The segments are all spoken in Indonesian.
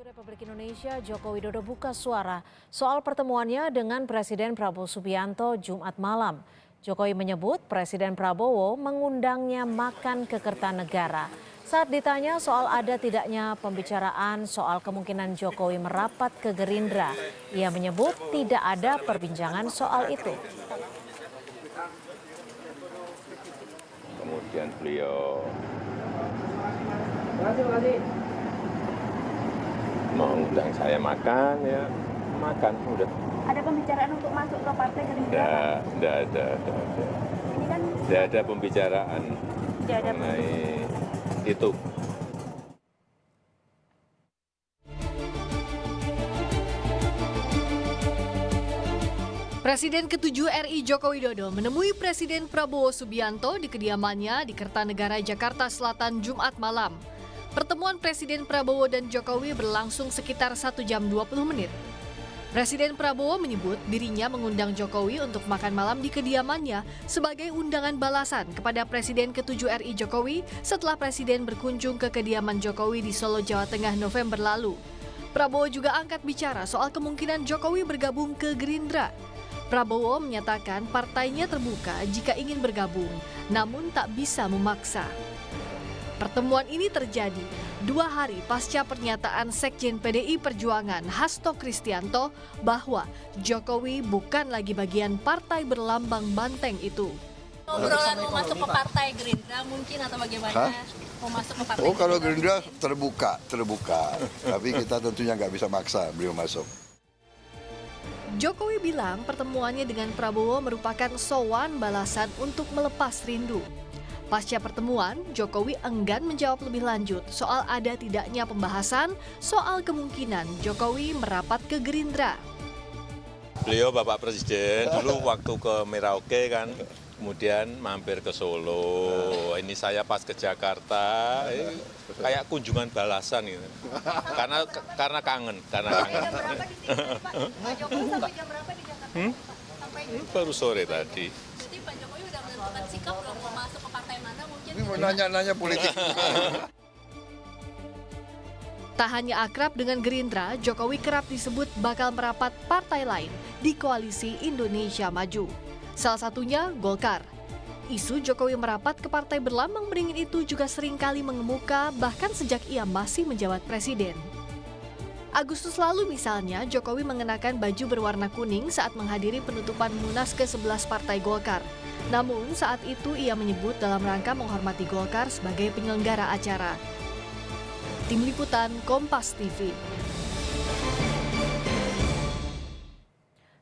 Republik Indonesia Joko Widodo buka suara soal pertemuannya dengan Presiden Prabowo Subianto Jumat malam. Jokowi menyebut Presiden Prabowo mengundangnya makan ke Kertanegara. Saat ditanya soal ada tidaknya pembicaraan soal kemungkinan Jokowi merapat ke Gerindra, ia menyebut tidak ada perbincangan soal itu. Kemudian beliau mengundang saya makan, ya makan udah. Ada pembicaraan untuk masuk ke Partai Gerindra? Tidak ada. Ini kan Tidak ada pembicaraan mengenai itu. Presiden ke-7 RI Joko Widodo menemui Presiden Prabowo Subianto di kediamannya di Kertanegara, Jakarta Selatan, Jumat malam. Pertemuan Presiden Prabowo dan Jokowi berlangsung sekitar 1 jam 20 menit. Presiden Prabowo menyebut dirinya mengundang Jokowi untuk makan malam di kediamannya sebagai undangan balasan kepada Presiden ke-7 RI Jokowi setelah Presiden berkunjung ke kediaman Jokowi di Solo, Jawa Tengah November lalu. Prabowo juga angkat bicara soal kemungkinan Jokowi bergabung ke Gerindra. Prabowo menyatakan partainya terbuka jika ingin bergabung, namun tak bisa memaksa. Pertemuan ini terjadi 2 hari pasca pernyataan Sekjen PDI Perjuangan Hasto Kristianto bahwa Jokowi bukan lagi bagian partai berlambang banteng itu. obrolan mau masuk ke Partai Gerindra mungkin atau bagaimana? Mau masuk ke Partai Kalau Gerindra Gerindra terbuka. Tapi kita tentunya nggak bisa maksa beliau masuk. Jokowi bilang pertemuannya dengan Prabowo merupakan sowan balasan untuk melepas rindu. Pasca pertemuan, Jokowi enggan menjawab lebih lanjut soal ada tidaknya pembahasan soal kemungkinan Jokowi merapat ke Gerindra. Beliau Bapak Presiden dulu waktu ke Merauke kan, kemudian mampir ke Solo. Ini saya pas ke Jakarta, kayak kunjungan balasan gitu. Karena kangen. jam berapa di sini, Pak? Pak Jokowi sampai jam berapa di Jakarta? Sampai Baru sore tadi. Jadi Pak Jokowi udah menentukan sikap belum mau masuk ke partai mana mungkin? Ini mau nanya-nanya politik. Tak hanya akrab dengan Gerindra, Jokowi kerap disebut bakal merapat partai lain di koalisi Indonesia Maju. Salah satunya Golkar. Isu Jokowi merapat ke partai berlambang beringin itu juga seringkali mengemuka bahkan sejak ia masih menjabat presiden. Agustus lalu misalnya, Jokowi mengenakan baju berwarna kuning saat menghadiri penutupan Munas ke-11 Partai Golkar. Namun saat itu ia menyebut dalam rangka menghormati Golkar sebagai penyelenggara acara. Tim Liputan Kompas TV.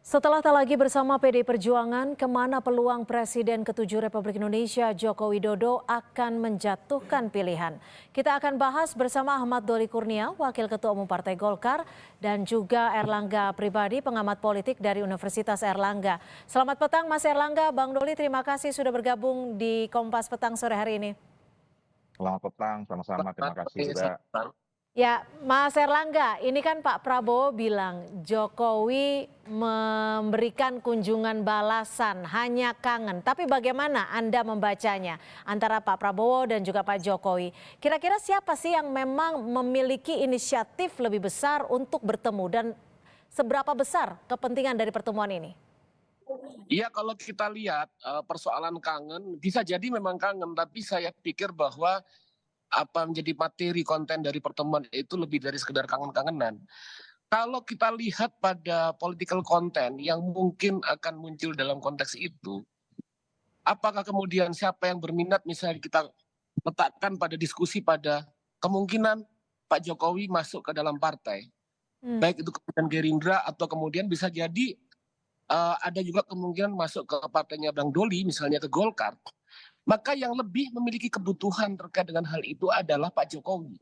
Setelah tak lagi bersama PDI Perjuangan, kemana peluang Presiden ke-7 Republik Indonesia Joko Widodo akan menjatuhkan pilihan? Kita akan bahas bersama Ahmad Doli Kurnia, Wakil Ketua Umum Partai Golkar, dan juga Erlangga Pribadi, pengamat politik dari Universitas Erlangga. Selamat petang Mas Erlangga, Bang Doli, terima kasih sudah bergabung di Kompas Petang sore hari ini. Selamat petang, sama-sama. Terima kasih juga. Ya, Mas Erlangga, ini kan Pak Prabowo bilang Jokowi memberikan kunjungan balasan, hanya kangen. Tapi bagaimana Anda membacanya antara Pak Prabowo dan juga Pak Jokowi? Kira-kira siapa sih yang memang memiliki inisiatif lebih besar untuk bertemu dan seberapa besar kepentingan dari pertemuan ini? Iya, kalau kita lihat persoalan kangen, bisa jadi memang kangen, tapi saya pikir bahwa apa menjadi materi konten dari pertemuan itu lebih dari sekedar kangen-kangenan. Kalau kita lihat pada political content yang mungkin akan muncul dalam konteks itu, apakah kemudian siapa yang berminat misalnya kita letakkan pada diskusi pada kemungkinan Pak Jokowi masuk ke dalam partai, baik itu kemudian Gerindra atau kemudian bisa jadi ada juga kemungkinan masuk ke partainya Bang Doli, misalnya ke Golkar. Maka yang lebih memiliki kebutuhan terkait dengan hal itu adalah Pak Jokowi.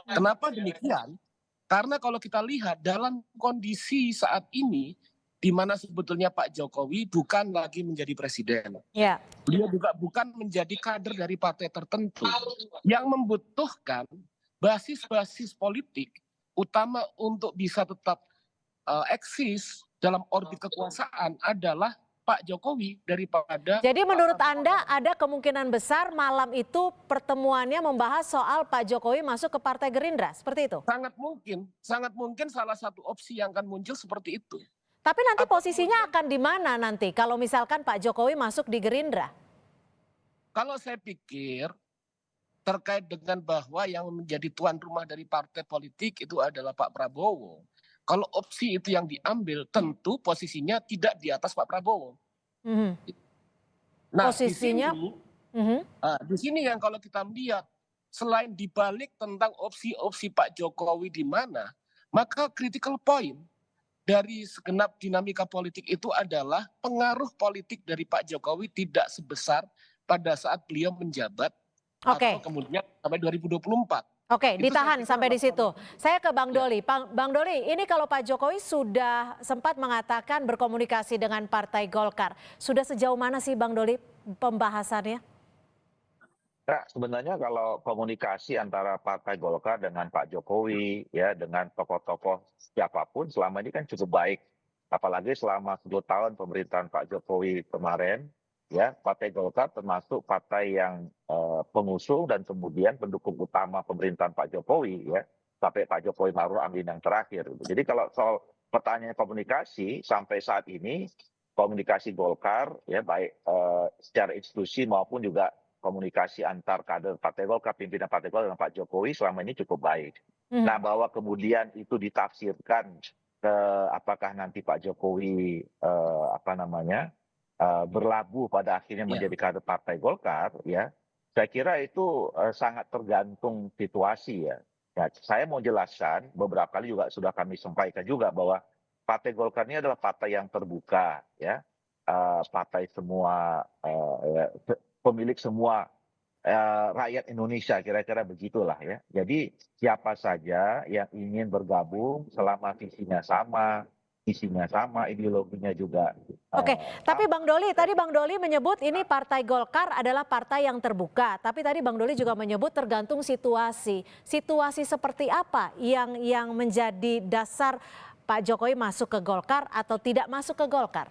Kenapa demikian? Karena kalau kita lihat dalam kondisi saat ini, di mana sebetulnya Pak Jokowi bukan lagi menjadi presiden. Ya. Beliau juga bukan menjadi kader dari partai tertentu. Yang membutuhkan basis-basis politik, utama untuk bisa tetap eksis dalam orbit kekuasaan adalah Pak Jokowi daripada. Jadi menurut Anda ada kemungkinan besar malam itu pertemuannya membahas soal Pak Jokowi masuk ke Partai Gerindra, seperti itu? Sangat mungkin salah satu opsi yang akan muncul seperti itu. Tapi nanti Atau posisinya akan di mana nanti kalau misalkan Pak Jokowi masuk di Gerindra? Kalau saya pikir terkait dengan bahwa yang menjadi tuan rumah dari partai politik itu adalah Pak Prabowo. Kalau opsi itu yang diambil, tentu posisinya tidak di atas Pak Prabowo. Mhm. Nah, Posisinya, mhm. di sini yang kalau kita melihat, selain dibalik tentang opsi-opsi Pak Jokowi di mana, maka critical point dari segenap dinamika politik itu adalah pengaruh politik dari Pak Jokowi tidak sebesar pada saat beliau menjabat Oke. atau kemudian sampai 2024. Oke, Itu ditahan saya kira sampai di situ. Saya ke Bang Ya. Doli. Bang Doli, ini kalau Pak Jokowi sudah sempat mengatakan berkomunikasi dengan Partai Golkar. Sudah sejauh mana sih Bang Doli pembahasannya? Nah, sebenarnya kalau komunikasi antara Partai Golkar dengan Pak Jokowi, ya dengan tokoh-tokoh siapapun selama ini kan cukup baik. Apalagi selama 10 tahun pemerintahan Pak Jokowi kemarin, ya Partai Golkar termasuk partai yang pengusung dan kemudian pendukung utama pemerintahan Pak Jokowi, ya sampai Pak Jokowi Maruf Amin yang terakhir. Jadi kalau soal pertanyaan komunikasi sampai saat ini, komunikasi Golkar, ya baik secara institusi maupun juga komunikasi antar kader Partai Golkar, pimpinan Partai Golkar dengan Pak Jokowi selama ini cukup baik. Nah, bahwa kemudian itu ditafsirkan ke apakah nanti Pak Jokowi berlabuh pada akhirnya menjadi kader Partai Golkar, ya saya kira itu sangat tergantung situasi ya. Ya, saya mau jelaskan beberapa kali juga sudah kami sampaikan juga bahwa Partai Golkar ini adalah partai yang terbuka, ya. Partai semua pemilik semua rakyat Indonesia, kira-kira begitulah ya. Jadi siapa saja yang ingin bergabung selama visinya sama, isinya sama, ideologinya juga. Oke, tapi Bang Doli, tadi Bang Doli menyebut ini Partai Golkar adalah partai yang terbuka. Tapi tadi Bang Doli juga menyebut tergantung situasi. Situasi seperti apa yang menjadi dasar Pak Jokowi masuk ke Golkar atau tidak masuk ke Golkar?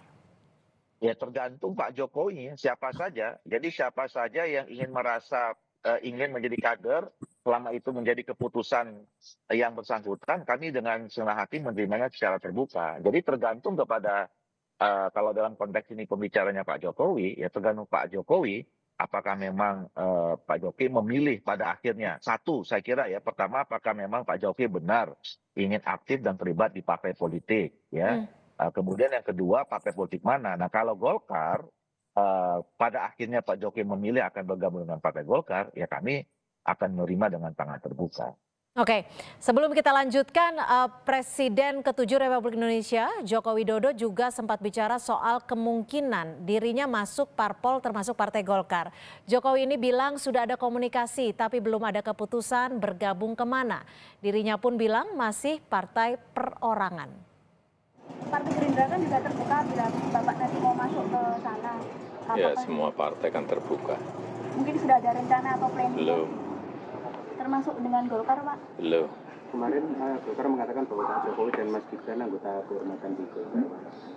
Ya tergantung Pak Jokowi, siapa saja. Jadi siapa saja yang ingin merasa ingin menjadi kader, selama itu menjadi keputusan yang bersangkutan, kami dengan senang hati menerimanya secara terbuka. Jadi tergantung kepada kalau dalam konteks ini pembicaranya Pak Jokowi, ya tergantung Pak Jokowi apakah memang Pak Jokowi memilih pada akhirnya. Satu, saya kira ya, pertama apakah memang Pak Jokowi benar ingin aktif dan terlibat di partai politik, ya. Kemudian yang kedua, partai politik mana? Nah, kalau Golkar pada akhirnya Pak Jokowi memilih akan bergabung dengan Partai Golkar, ya kami akan menerima dengan tangan terbuka. Oke, sebelum kita lanjutkan, Presiden ke-7 Republik Indonesia, Joko Widodo juga sempat bicara soal kemungkinan dirinya masuk parpol termasuk Partai Golkar. Jokowi ini bilang sudah ada komunikasi tapi belum ada keputusan bergabung kemana. Dirinya pun bilang masih partai perorangan. Partai Gerindra kan juga terbuka bila Bapak nanti mau masuk ke sana. Ya, semua partai kan terbuka. Mungkin sudah ada rencana atau planning? Belum. Termasuk dengan Golkar, Pak? Belum. Kemarin Golkar mengatakan bahwa Pak Jokowi dan Mas Gibran anggota kehormatan di Golkar.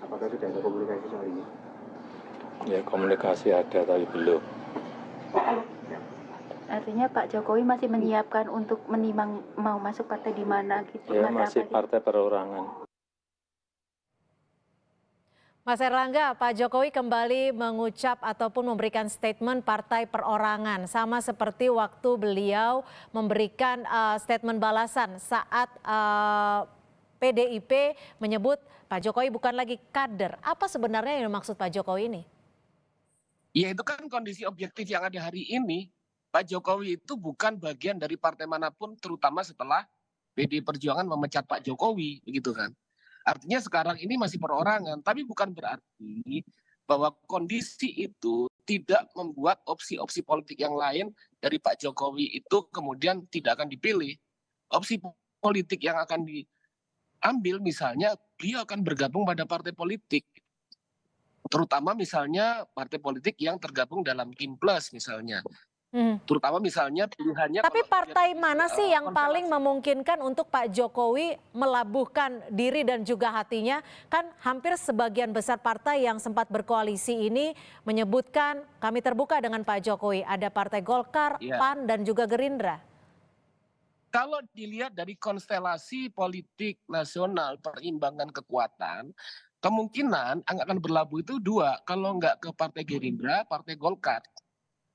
Apakah sudah ada komunikasi soal ini? Ya komunikasi ada tapi belum. Artinya Pak Jokowi masih menyiapkan untuk menimbang mau masuk partai di mana gitu? Ya masih partai perorangan. Mas Erlangga, Pak Jokowi kembali mengucap ataupun memberikan statement partai perorangan. Sama seperti waktu beliau memberikan statement balasan saat PDIP menyebut Pak Jokowi bukan lagi kader. Apa sebenarnya yang dimaksud Pak Jokowi ini? Ya itu kan kondisi objektif yang ada hari ini. Pak Jokowi itu bukan bagian dari partai manapun, terutama setelah PDI Perjuangan memecat Pak Jokowi, begitu kan. Artinya sekarang ini masih perorangan, tapi bukan berarti bahwa kondisi itu tidak membuat opsi-opsi politik yang lain dari Pak Jokowi itu kemudian tidak akan dipilih. Opsi politik yang akan diambil misalnya beliau akan bergabung pada partai politik. Terutama misalnya partai politik yang tergabung dalam Kim Plus misalnya. Terutama misalnya pilihannya. Tapi kalau partai lihat mana sih yang konstelasi. paling memungkinkan untuk Pak Jokowi melabuhkan diri dan juga hatinya? Kan hampir sebagian besar partai yang sempat berkoalisi ini menyebutkan kami terbuka dengan Pak Jokowi. Ada Partai Golkar, Iya. PAN, dan juga Gerindra. Kalau dilihat dari konstelasi politik nasional, perimbangan kekuatan, kemungkinan yang akan berlabuh itu dua. Kalau nggak ke Partai Gerindra, Partai Golkar.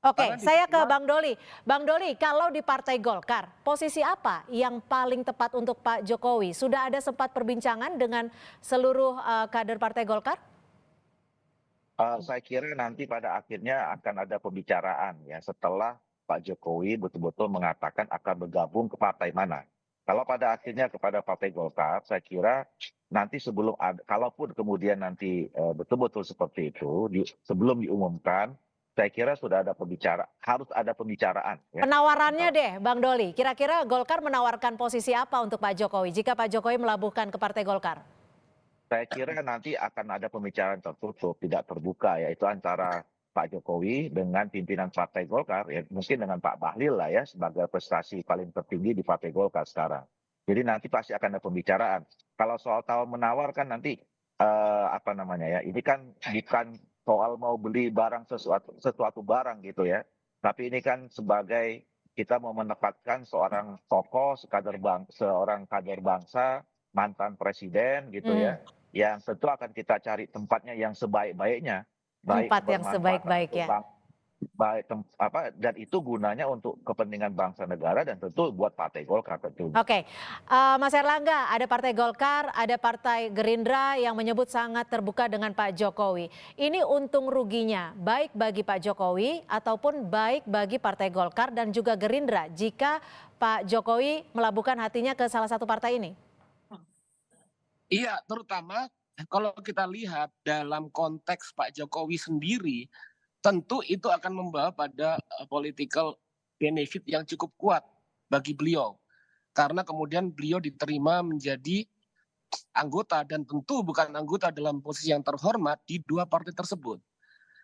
Oke, Karena di saya ke semua- Bang Doli. Bang Doli, kalau di Partai Golkar, posisi apa yang paling tepat untuk Pak Jokowi? Sudah ada sempat perbincangan dengan seluruh kader Partai Golkar? Saya kira nanti pada akhirnya akan ada pembicaraan ya setelah Pak Jokowi betul-betul mengatakan akan bergabung ke partai mana. Kalau pada akhirnya kepada Partai Golkar, saya kira nanti sebelum kalaupun kemudian nanti betul-betul seperti itu, sebelum diumumkan, saya kira sudah ada harus ada pembicaraan. Ya. Penawarannya deh, Bang Doli. Kira-kira Golkar menawarkan posisi apa untuk Pak Jokowi jika Pak Jokowi melabuhkan ke Partai Golkar? Saya kira nanti akan ada pembicaraan tertutup, tidak terbuka, yaitu antara Pak Jokowi dengan pimpinan Partai Golkar, ya mungkin dengan Pak Bahlil lah ya, sebagai prestasi paling tertinggi di Partai Golkar sekarang. Jadi nanti pasti akan ada pembicaraan. Kalau soal tawar-menawar kan nanti, apa namanya ya, ini kan bukan soal mau beli barang sesuatu barang gitu ya. Tapi ini kan sebagai kita mau menempatkan seorang tokoh, seorang kader bangsa, mantan presiden gitu ya, yang tentu akan kita cari tempatnya yang sebaik-baiknya. Tempat yang sebaik-baiknya. Dan itu gunanya untuk kepentingan bangsa negara dan tentu buat Partai Golkar tentu. Oke, Mas Erlangga, ada Partai Golkar, ada Partai Gerindra yang menyebut sangat terbuka dengan Pak Jokowi. Ini untung ruginya baik bagi Pak Jokowi ataupun baik bagi Partai Golkar dan juga Gerindra jika Pak Jokowi melabuhkan hatinya ke salah satu partai ini. Iya, terutama kalau kita lihat dalam konteks Pak Jokowi sendiri, tentu itu akan membawa pada political benefit yang cukup kuat bagi beliau. Karena kemudian beliau diterima menjadi anggota dan tentu bukan anggota dalam posisi yang terhormat di dua partai tersebut.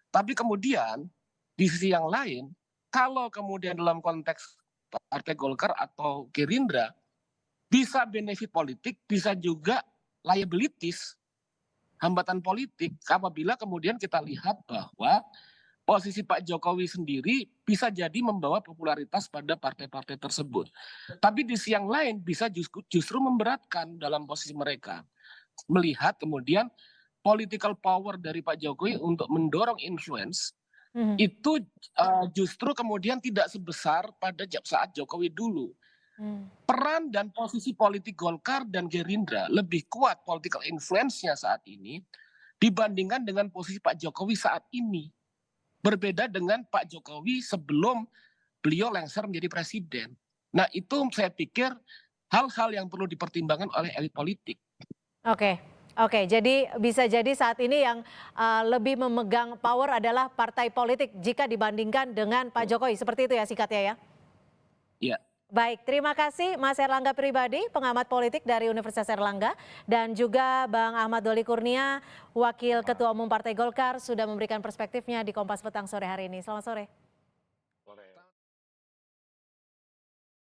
Tapi kemudian di sisi yang lain, kalau kemudian dalam konteks Partai Golkar atau Gerindra, bisa benefit politik, bisa juga liabilities, hambatan politik apabila kemudian kita lihat bahwa posisi Pak Jokowi sendiri bisa jadi membawa popularitas pada partai-partai tersebut. Tapi di sisi yang lain bisa justru memberatkan dalam posisi mereka. Melihat kemudian political power dari Pak Jokowi untuk mendorong influence itu justru kemudian tidak sebesar pada saat Jokowi dulu. Peran dan posisi politik Golkar dan Gerindra lebih kuat political influence-nya saat ini dibandingkan dengan posisi Pak Jokowi saat ini. Berbeda dengan Pak Jokowi sebelum beliau lengser menjadi presiden. Nah itu saya pikir hal-hal yang perlu dipertimbangkan oleh elit politik. Oke, jadi bisa jadi saat ini yang lebih memegang power adalah partai politik jika dibandingkan dengan Pak Jokowi. Seperti itu ya sikatnya ya? Iya. Baik, terima kasih Mas Erlangga Pribadi, pengamat politik dari Universitas Erlangga, dan juga Bang Ahmad Doli Kurnia, Wakil Ketua Umum Partai Golkar, sudah memberikan perspektifnya di Kompas Petang sore hari ini. Selamat sore.